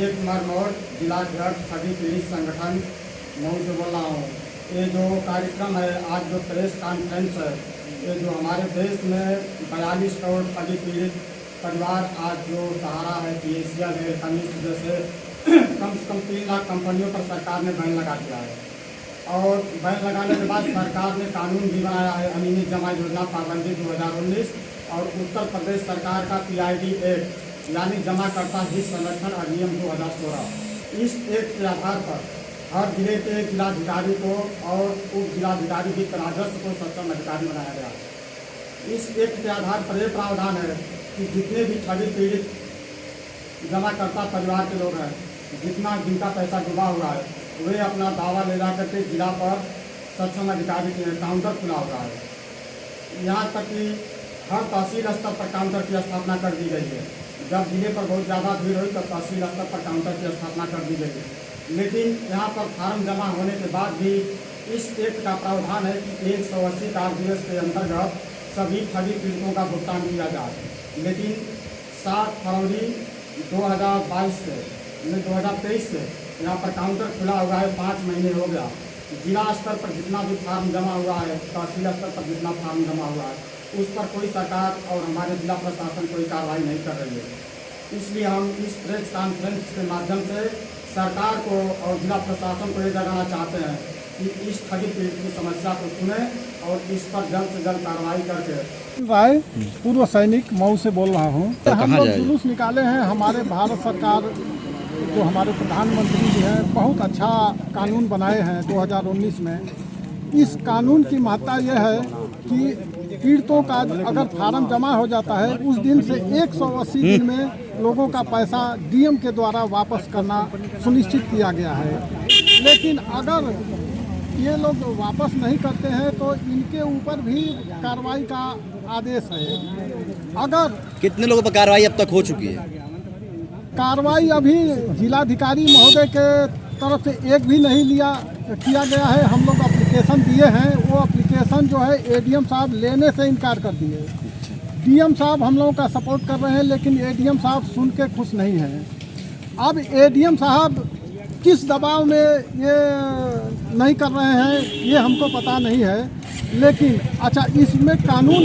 विजय कुमार मौर्य, जिला अध्यक्ष सभी पीड़ित संगठन मऊ से बोल रहा हूँ। ये जो कार्यक्रम है, आज जो प्रेस कॉन्फ्रेंस है, ये जो हमारे देश में 42 करोड़ ठगी पीड़ित परिवार आज जो सहारा है PCL है, कमिस्ट जैसे कम से कम 3 लाख कंपनियों पर सरकार ने बैन लगा दिया है। और बैन लगाने के बाद सरकार ने कानून भी बनाया है, अनियमित जमा योजना पाबंदी 2019 और उत्तर प्रदेश सरकार का PID एक्ट यानी जमाकर्ता हित संरक्षण अधिनियम 2016। इस एक्ट के आधार पर हर जिले के जिलाधिकारी को और उप जिलाधिकारी की राजस्व को सक्षम अधिकारी बनाया गया। इस एक्ट के आधार पर यह प्रावधान है कि जितने भी ठगी पीड़ित जमाकर्ता परिवार के लोग हैं, जिनका पैसा डूबा हुआ है, वे अपना दावा ले जा करके जिला पर सक्षम अधिकारी के काउंटर खुला हुआ है। यहाँ तक कि हर तहसील स्तर पर काउंटर की स्थापना कर दी गई है। जब जिले पर बहुत ज़्यादा भीड़ हुई तो तहसील स्तर पर काउंटर की स्थापना कर दी गई है। लेकिन यहाँ पर फार्म जमा होने के बाद भी इस एक्ट का प्रावधान है कि 180 कार्य दिवस के अंतर्गत सभी ठगी पीड़ितों का भुगतान किया जाए। लेकिन 7 फरवरी 2023 से यहाँ पर काउंटर खुला हुआ है, 5 महीने हो गया। जिला स्तर पर जितना भी फार्म जमा हुआ है, तहसील स्तर पर जितना फार्म जमा हुआ है, उस पर कोई सरकार और हमारे जिला प्रशासन कोई कार्रवाई नहीं कर रही है। इसलिए हम इस प्रेस कॉन्फ्रेंस के माध्यम से सरकार को और जिला प्रशासन को ये जगाना चाहते हैं कि इस ठगी पीड़ित की समस्या को सुने और इस पर जल्द से जल्द कार्रवाई करके। राय पूर्व सैनिक मऊ से बोल रहा हूँ। हम लोग जुलूस निकाले हैं। हमारे भारत सरकार जो हमारे प्रधानमंत्री जी हैं, बहुत अच्छा कानून बनाए हैं 2019 में। इस कानून की महत्ता यह है कि पीड़ितों का अगर फार्म जमा हो जाता है, उस दिन से 180 दिन में लोगों का पैसा DM के द्वारा वापस करना सुनिश्चित किया गया है। लेकिन अगर ये लोग वापस नहीं करते हैं तो इनके ऊपर भी कार्रवाई का आदेश है। अगर कितने लोगों पर कार्रवाई अब तक हो चुकी है? कार्रवाई अभी जिलाधिकारी महोदय के तरफ से एक भी नहीं किया गया है। हम लोग एप्लीकेशन दिए हैं, वो एप्लीकेशन जो है ADM साहब लेने से इनकार कर दिए। DM साहब हम लोगों का सपोर्ट कर रहे हैं, लेकिन ADM साहब सुन के खुश नहीं हैं। अब ADM साहब किस दबाव में ये नहीं कर रहे हैं ये हमको पता नहीं है। लेकिन अच्छा, इसमें कानून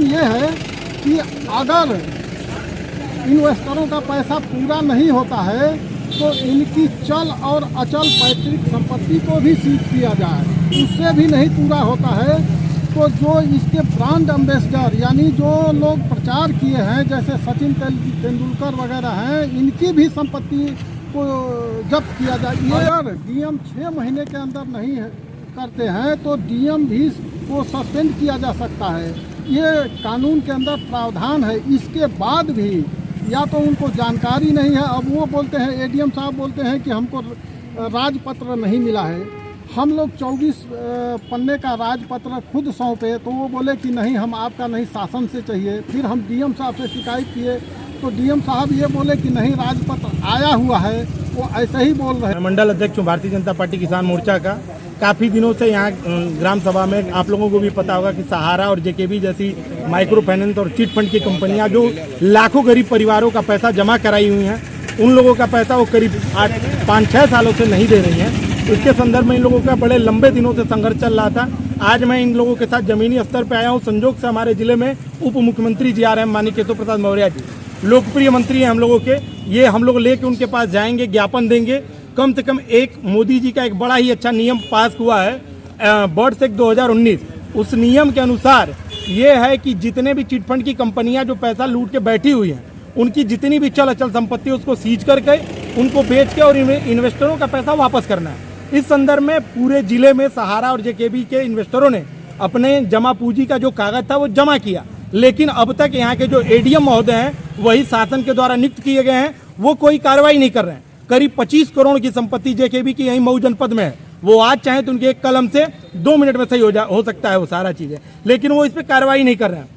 ये है कि अगर इन्वेस्टरों का पैसा पूरा नहीं होता है तो इनकी चल और अचल पैतृक संपत्ति को भी सीज किया जाए। उससे भी नहीं पूरा होता है तो जो इसके ब्रांड एम्बेसडर यानी जो लोग प्रचार किए हैं, जैसे सचिन तेंदुलकर वगैरह हैं, इनकी भी संपत्ति को जब्त किया जाए। अगर DM 6 महीने के अंदर नहीं करते हैं तो DM भी को सस्पेंड किया जा सकता है। ये कानून के अंदर प्रावधान है। इसके बाद भी या तो उनको जानकारी नहीं है। अब वो बोलते हैं, ADM साहब बोलते हैं कि हमको राजपत्र नहीं मिला है। हम लोग 24 पन्ने का राजपत्र खुद सौंपे तो वो बोले कि नहीं, हम आपका नहीं, शासन से चाहिए। फिर हम DM साहब से शिकायत किए तो DM साहब ये बोले कि नहीं, राजपत्र आया हुआ है। वो ऐसे ही बोल रहे हैं। मंडल अध्यक्ष हूँ भारतीय जनता पार्टी किसान मोर्चा का। काफ़ी दिनों से यहाँ ग्राम सभा में आप लोगों को भी पता होगा कि सहारा और JKB जैसी माइक्रो फाइनेंस और चिट फंड की कंपनियाँ जो लाखों गरीब परिवारों का पैसा जमा कराई हुई हैं, उन लोगों का पैसा वो करीब 5-6 सालों से नहीं दे रही हैं। इसके संदर्भ में इन लोगों का बड़े लंबे दिनों से संघर्ष चल रहा था। आज मैं इन लोगों के साथ जमीनी स्तर पर आया हूँ। संजोग से हमारे जिले में उप मुख्यमंत्री जी आ रहे हैं, माननीय केशव प्रसाद मौर्य जी, लोकप्रिय मंत्री हैं हम लोगों के। ये हम लोग लेके उनके पास जाएंगे, ज्ञापन देंगे। कम से कम एक मोदी जी का एक बड़ा ही अच्छा नियम पास हुआ है, बर्ड्स एक्ट 2019। उस नियम के अनुसार ये है कि जितने भी चिट फंड की कंपनियां जो पैसा लूट के बैठी हुई हैं, उनकी जितनी भी चल अचल संपत्ति उसको सीज करके उनको बेच के और इन्वेस्टरों का पैसा वापस करना है। इस संदर्भ में पूरे जिले में सहारा और JKB के इन्वेस्टरों ने अपने जमा पूंजी का जो कागज था वो जमा किया। लेकिन अब तक यहाँ के जो ADM महोदय हैं, वही शासन के द्वारा नियुक्त किए गए हैं, वो कोई कार्रवाई नहीं कर रहे हैं। करीब 25 करोड़ की संपत्ति JKB की यहीं मऊ जनपद में है। वो आज चाहे तो उनके एक कलम से 2 मिनट में सही हो सकता है वो सारा चीज़ें, लेकिन वो इस पर कार्रवाई नहीं कर रहे हैं।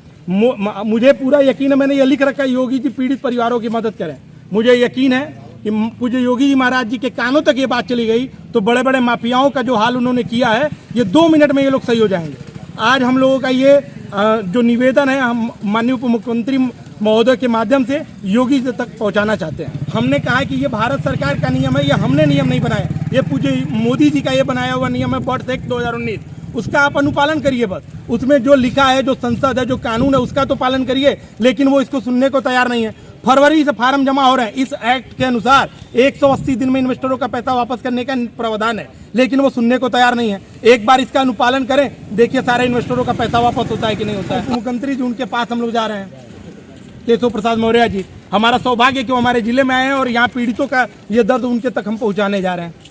मुझे पूरा यकीन है, मैंने ये लिख रखा है, योगी जी पीड़ित परिवारों की मदद करें। मुझे यकीन है कि पूज्य योगी जी महाराज जी के कानों तक ये बात चली गई तो बड़े बड़े माफियाओं का जो हाल उन्होंने किया है, ये 2 मिनट में ये लोग सही हो जाएंगे। आज हम लोगों का ये जो निवेदन है, हम माननीय उप मुख्यमंत्री महोदय के माध्यम से योगी जी तक पहुंचाना चाहते हैं। हमने कहा है कि ये भारत सरकार का नियम है, ये हमने नियम नहीं बनाया, ये पूज्य मोदी जी का ये बनाया हुआ नियम है बर्ड्स एक्ट 2019, उसका आप अनुपालन करिए। बस उसमें जो लिखा है, जो संसद है, जो कानून है, उसका तो पालन करिए, लेकिन वो इसको सुनने को तैयार नहीं है। फरवरी से फार्म जमा हो रहे हैं, इस एक्ट के अनुसार 180 दिन में इन्वेस्टरों का पैसा वापस करने का प्रावधान है, लेकिन वो सुनने को तैयार नहीं है। एक बार इसका अनुपालन करें, देखिए सारे इन्वेस्टरों का पैसा वापस होता है कि नहीं होता है। मुख्यमंत्री जी उनके पास हम लोग जा रहे हैं, केशव प्रसाद मौर्य जी। हमारा सौभाग्य कि वो हमारे जिले में आए हैं और यहाँ पीड़ितों का ये दर्द उनके तक हम पहुँचाने जा रहे हैं।